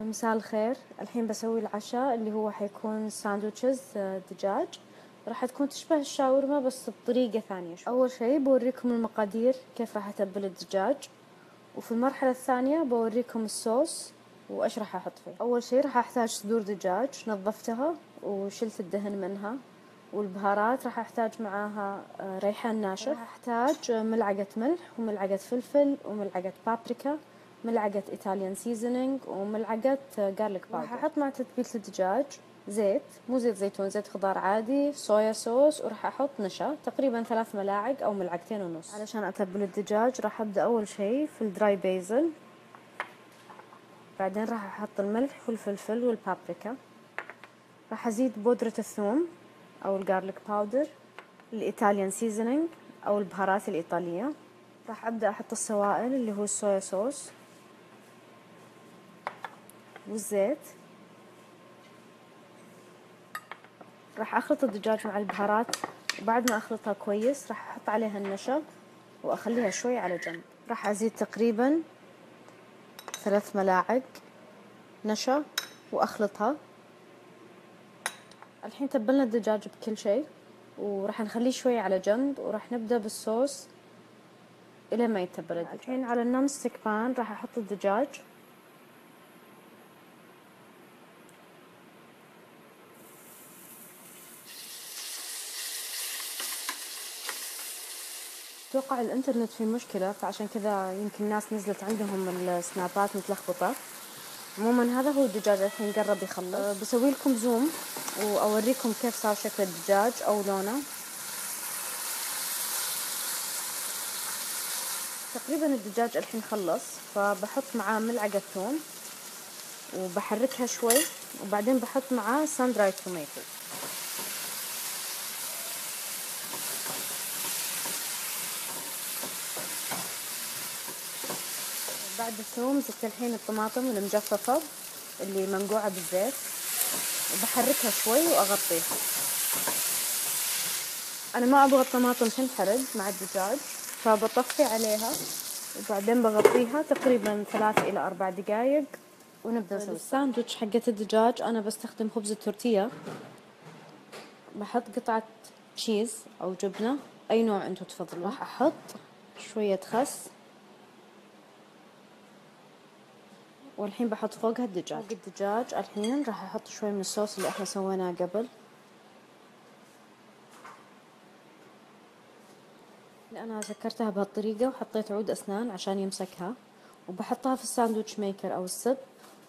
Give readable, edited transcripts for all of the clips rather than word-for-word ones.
مساء الخير. الحين بسوي العشاء اللي هو حيكون ساندويتشز دجاج. راح تكون تشبه الشاورما بس بطريقة ثانية شوي. أول شي بوريكم المقادير كيف راح أتبل الدجاج، وفي المرحلة الثانية بوريكم الصوص وإيش راح أحط فيه. أول شي راح أحتاج صدور دجاج نظفتها وشلت الدهن منها، والبهارات راح أحتاج معاها ريحان ناشف، راح أحتاج ملعقة ملح وملعقة فلفل وملعقة بابريكا، ملعقة إيطاليان سيزنينج وملعقة جارليك باودر. راح أحط مع تتبيلة الدجاج زيت، مو زيت زيتون، زيت خضار عادي، صويا صوص، وراح أحط نشا تقريبا 3 ملاعق أو 2.5 ملاعق. علشان أتبل الدجاج راح أبدأ أول شي في الدراي بيزل، بعدين راح أحط الملح والفلفل والبابريكا، راح أزيد بودرة الثوم أو الجارليك باودر، الإيطاليان سيزنينج أو البهارات الإيطالية، راح أبدأ أحط السوائل اللي هو الصويا صوص والزيت، راح أخلط الدجاج مع البهارات، وبعد ما أخلطها كويس راح أحط عليها النشا وأخليها شوي على جنب. راح أزيد تقريبا 3 ملاعق نشا وأخلطها. الحين تبلنا الدجاج بكل شيء وراح نخليه شوي على جنب، وراح نبدأ بالصوص إلى ما يتبل الدجاج. الحين على النون ستيك بان راح أحط الدجاج، أتوقع الإنترنت فيه مشكلة فعشان كذا يمكن الناس نزلت عندهم السنابات متلخبطة. عموما هذا هو الدجاج الحين قرب يخلص. بسوي لكم زوم وأوريكم كيف صار شكل الدجاج أو لونه. تقريبا الدجاج الحين خلص، فبحط معاه ملعقة ثوم وبحركها شوي، وبعدين بحط معاه سان درايد توميتو. بعد الثوم زدت الحين الطماطم المجففة اللي منقوعة بالزيت، وبحركها شوي وأغطيها. أنا ما أبغى الطماطم تنحرق مع الدجاج فبطفي عليها، وبعدين بغطيها تقريبا 3 إلى 4 دقايق ونبدأ نسوي الساندويتش حقت الدجاج. أنا بستخدم خبز التورتية، بحط قطعة تشيز أو جبنة أي نوع أنتوا تفضلوا، راح أحط شوية خس، والحين بحط فوقها الدجاج. فوق الدجاج الحين راح أحط شوي من الصوص اللي احنا سويناه قبل. أنا سكرتها بهالطريقة وحطيت عود أسنان عشان يمسكها، وبحطها في الساندويتش ميكر أو السب،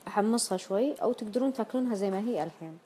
أحمصها شوي أو تقدرون تاكلونها زي ما هي الحين.